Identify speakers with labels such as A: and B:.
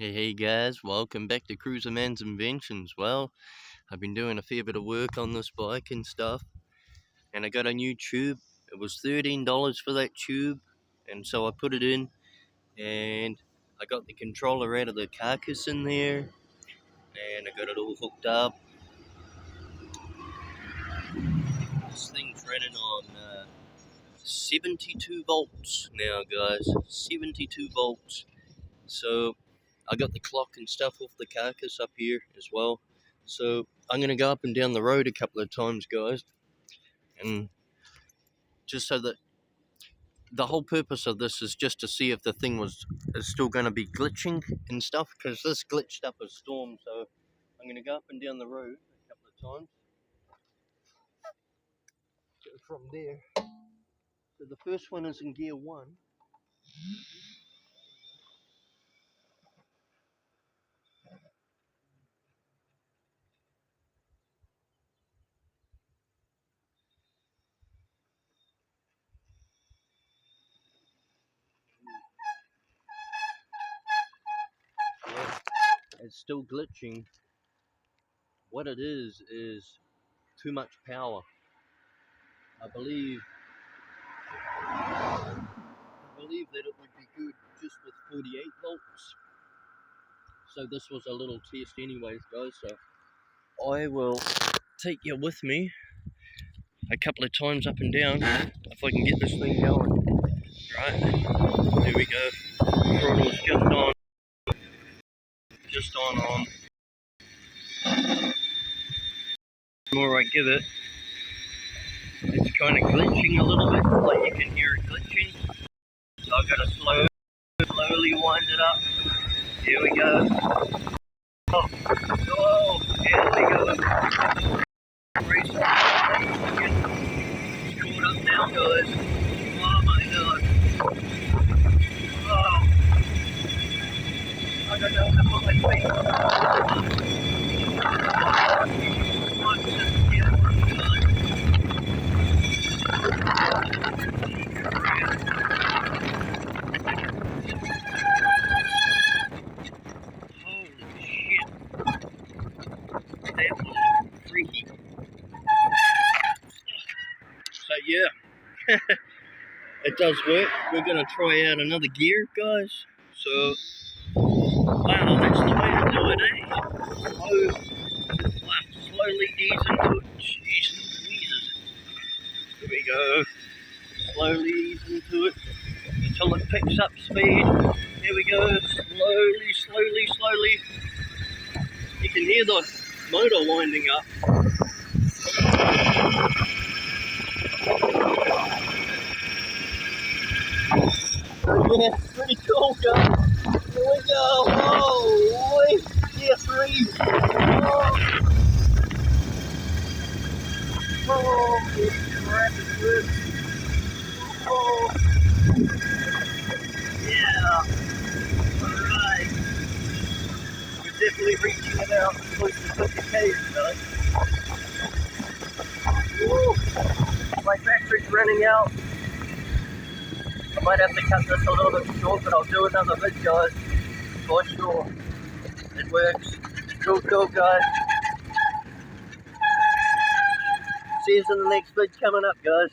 A: Hey guys, welcome back to cruzermans inventions. Well, I've been doing a fair bit of work on this bike and stuff, and I got a new tube. It was $13 for that tube, and so I put it in, and I got the controller out of the carcass in there, and I got it all hooked up. This thing's running on 72 volts now, guys. 72 volts. So I got the clock and stuff off the carcass up here as well. So I'm going to go up and down the road a couple of times, guys. And just so that the whole purpose of this is just to see if the thing is still going to be glitching and stuff. Because this glitched up a storm. So I'm going to go up and down the road a couple of times. So from there. So the first one is in gear 1. Yeah, it's still glitching. What it is too much power. I believe that it would be good just with 48 volts. So this was a little test anyways, guys. So I will take you with me a couple of times up and down if I can get this thing going. Right, there we go. Throttle's just on. The more I give it, it's kind of glitching a little bit, like you can hear it glitching. So I've got to slowly wind it up. Here we go. Oh, here we go. It's caught up now, guys. Oh my god. Oh, I don't know how to put my feet. Holy shit. That was freaky. So yeah, it does work. We're going to try out another gear, guys. So, wow, that's the way to do it, eh? Slowly ease into it. Jeez, Jesus. Here we go. Slowly ease into it until it picks up speed. Here we go. Slowly. You can hear the motor winding up. Yeah, pretty cool, guys. Here we go. Oh, gear 3. Oh, crap, it's good. Oh, yeah. Alright. We're definitely reaching about close to 50 k's, guys. Woo. My battery's running out. I might have to cut this a little bit short, but I'll do another vid, guys. For sure. It works. Cool, guys. See you in the next vid coming up, guys.